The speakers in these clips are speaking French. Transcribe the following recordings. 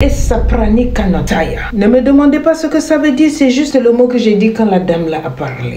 Et Saprani Kanotaya. Ne me demandez pas ce que ça veut dire, c'est juste le mot que j'ai dit quand la dame là a parlé.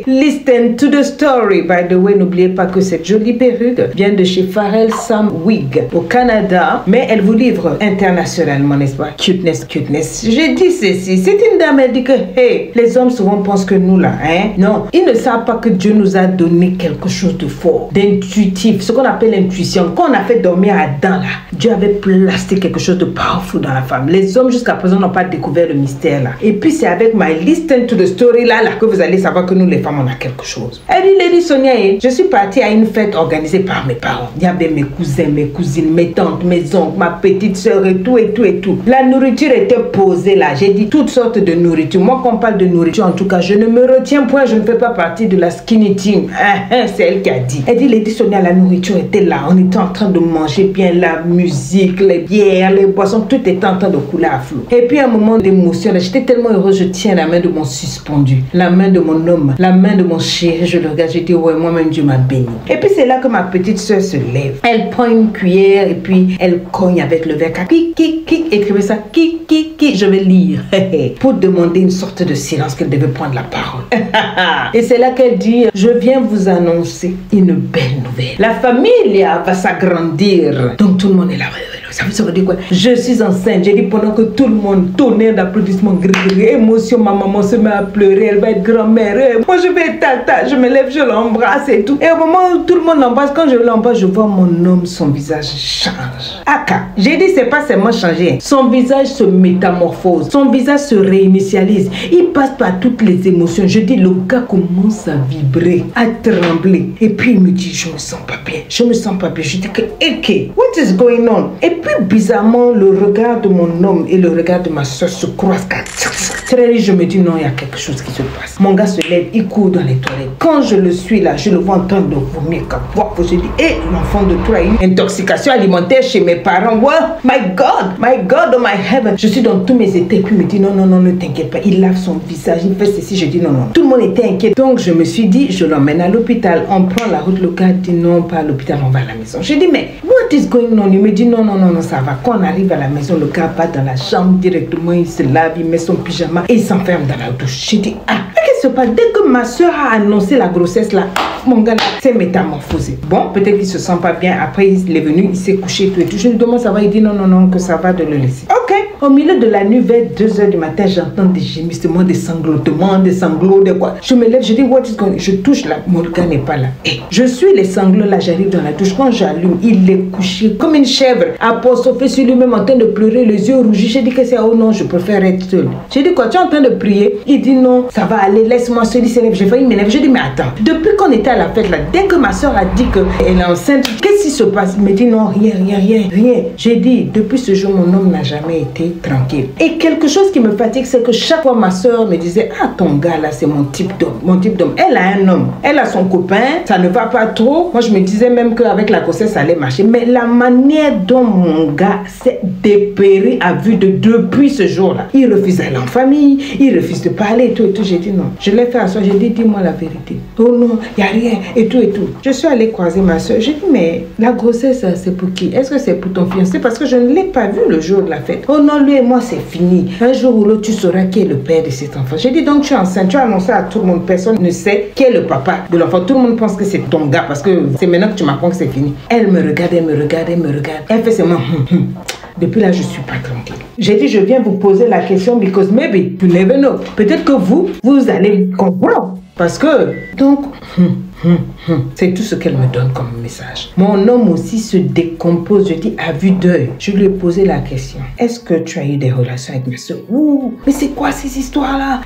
Listen to the story. By the way, n'oubliez pas que cette jolie perruque vient de chez Pharrell Sam Wig au Canada, mais elle vous livre internationalement, n'est-ce pas? Cuteness, cuteness. J'ai dit ceci, c'est une dame, elle dit que, hey, les hommes souvent pensent que nous là, hein? Non, ils ne savent pas que Dieu nous a donné quelque chose de fort, d'intuitif, ce qu'on appelle l'intuition. Quand on a fait dormir Adam là, Dieu avait placé quelque chose de powerful dans la femme. Les hommes jusqu'à présent n'ont pas découvert le mystère là. Et puis c'est avec my listen to the story là que vous allez savoir que nous les femmes on a quelque chose. Elle dit, Lady Sonia, je suis partie à une fête organisée par mes parents. Il y avait mes cousins, mes cousines, mes tantes, mes oncles, ma petite soeur et tout et tout et tout. La nourriture était posée là. J'ai dit toutes sortes de nourriture. Moi quand on parle de nourriture en tout cas, je ne me retiens point, je ne fais pas partie de la skinny team. C'est elle qui a dit. Elle dit, Lady Sonia, la nourriture était là. On était en train de manger bien, la musique, les bières, les boissons, tout était en train de couler à flot. Et puis à un moment d'émotion, j'étais tellement heureuse, je tiens la main de mon suspendu, la main de mon homme, la main de mon chéri, je le regarde, j'ai dit ouais, moi-même Dieu m'a béni. Et puis c'est là que ma petite soeur se lève. Elle prend une cuillère et puis elle cogne avec le verre. Kik, écrivez ça, kik, je vais lire. Pour demander une sorte de silence qu'elle devait prendre la parole. Et c'est là qu'elle dit, je viens vous annoncer une belle nouvelle. La famille va s'agrandir. Donc tout le monde est là. Ça veut dire quoi? Je suis enceinte. J'ai dit pendant que tout le monde, tonnerre d'applaudissements, émotion, ma maman se met à pleurer, elle va être grand-mère. Moi je vais être tata, je me lève, je l'embrasse et tout. Et au moment où tout le monde l'embrasse, quand je l'embrasse, je vois mon homme, son visage change. Aka, j'ai dit c'est pas seulement changer. Son visage se métamorphose, son visage se réinitialise. Il passe par toutes les émotions. Je dis le gars commence à vibrer, à trembler. Et puis il me dit je me sens pas bien, je me sens pas bien. Je dis que ok, what is going on? Et puis bizarrement le regard de mon homme et le regard de ma soeur se croisent. Très vite je me dis non, il y a quelque chose qui se passe. Mon gars se lève, il court dans les toilettes. Quand je le suis là, je le vois en train de vomir. Je dis l'enfant de toi a une intoxication alimentaire chez mes parents. What? My God, oh my heaven. Je suis dans tous mes états. Puis il me dit non, ne t'inquiète pas. Il lave son visage, il fait ceci. Je dis non. Tout le monde était inquiet. Donc je me suis dit, je l'emmène à l'hôpital. On prend la route. Le gars dit non, pas à l'hôpital, on va à la maison. Je dis mais what is going on? Il me dit non, ça va. Quand on arrive à la maison, le gars va dans la chambre directement, il se lave, il met son pyjama et il s'enferme dans la douche. J'ai dit qu'est-ce qui se passe? Dès que ma soeur a annoncé la grossesse là, mon gars s'est métamorphosé. Bon, peut-être qu'il se sent pas bien. Après il est venu, il s'est couché tout et tout. Je lui demande ça va, il dit non, que ça va, de le laisser. Ok. Au milieu de la nuit, vers 2 h du matin, j'entends des gémissements, des sanglotements, des sanglots, de quoi. Je me lève, je dis what is going on? Je touche là, mon gars n'est pas là. Et je suis les sanglots là, j'arrive dans la douche. Quand j'allume, il est couché comme une chèvre, apostrophé sur lui-même en train de pleurer, les yeux rougis. J'ai dit que c'est oh non, je préfère être seule. J'ai dit quoi, tu es en train de prier? Il dit non, ça va aller, laisse-moi seul. Il s'élève, j'ai failli m'énerver. Je dis mais attends, depuis qu'on était à la fête là, dès que ma soeur a dit qu'elle est enceinte, qu'est-ce qui se passe? Il me dit non, rien. J'ai dit depuis ce jour, mon homme n'a jamais été tranquille. Et quelque chose qui me fatigue, c'est que chaque fois ma soeur me disait ton gars là, c'est mon type d'homme. Elle a un homme, elle a son copain, ça ne va pas trop. Moi je me disais même qu'avec la grossesse ça allait marcher, mais la manière dont mon gars s'est dépéri à vue de depuis ce jour-là, il refuse d'aller en famille, il refuse de parler et tout. J'ai dit non, je l'ai fait à soi, j'ai dit dis-moi la vérité. Oh non, il n'y a rien et tout. Je suis allée croiser ma soeur, j'ai dit mais la grossesse c'est pour qui? Est-ce que c'est pour ton fiancé? Parce que je ne l'ai pas vu le jour de la fête. Oh non, lui et moi c'est fini. Un jour ou l'autre tu sauras qui est le père de cet enfant. J'ai dit donc tu es enceinte, tu as annoncé à tout le monde, personne ne sait qui est le papa de l'enfant. Tout le monde pense que c'est ton gars parce que c'est maintenant que tu m'apprends que c'est fini. Elle me regarde. Elle fait seulement Depuis là, je suis pas tranquille. J'ai dit, je viens vous poser la question because maybe you never know. Peut-être que vous allez comprendre. Parce que, donc, c'est tout ce qu'elle me donne comme message. Mon homme aussi se décompose. Je dis à vue d'œil. Je lui ai posé la question. Est-ce que tu as eu des relations avec ma soeur? Ouh, mais c'est quoi ces histoires-là?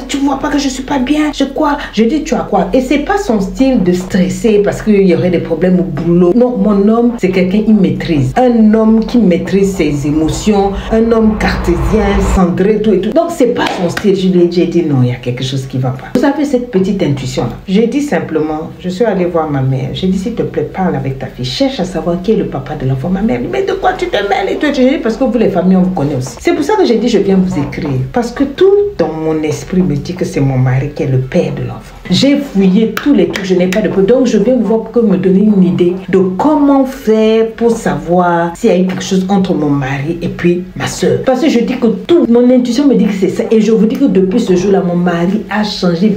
Tu vois pas que je suis pas bien? Je dis, tu as quoi? Et c'est pas son style de stresser parce qu'il y aurait des problèmes au boulot. Non, mon homme, c'est quelqu'un qui maîtrise. Un homme qui maîtrise ses émotions. Un homme cartésien, cendré, tout et tout. Donc, c'est pas son style. Je lui ai dit, non, il y a quelque chose qui va pas. Vous avez cette petite intuition-là. J'ai dit simplement, je suis allée voir ma mère. J'ai dit, s'il te plaît, parle avec ta fille. Cherche à savoir qui est le papa de l'enfant. Ma mère dit, mais de quoi tu te mêles et tout. J'ai dit, parce que vous, les familles, on vous connaît aussi. C'est pour ça que j'ai dit, je viens vous écrire. Parce que tout dans mon esprit me dit que c'est mon mari qui est le père de l'enfant. J'ai fouillé tous les trucs, je n'ai pas de preuve. Donc je viens vous voir pour me donner une idée de comment faire pour savoir s'il y a eu quelque chose entre mon mari et puis ma soeur. Parce que je dis que tout, mon intuition me dit que c'est ça. Et je vous dis que depuis ce jour-là, mon mari a changé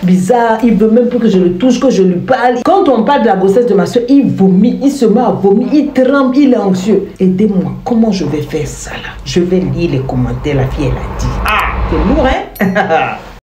bizarre. Il veut même plus que je le touche, que je lui parle. Quand on parle de la grossesse de ma soeur, il vomit, il se met à vomir, il tremble, il est anxieux. Aidez-moi, comment je vais faire ça là? Je vais lire les commentaires, la fille elle a dit. Ah, c'est lourd hein?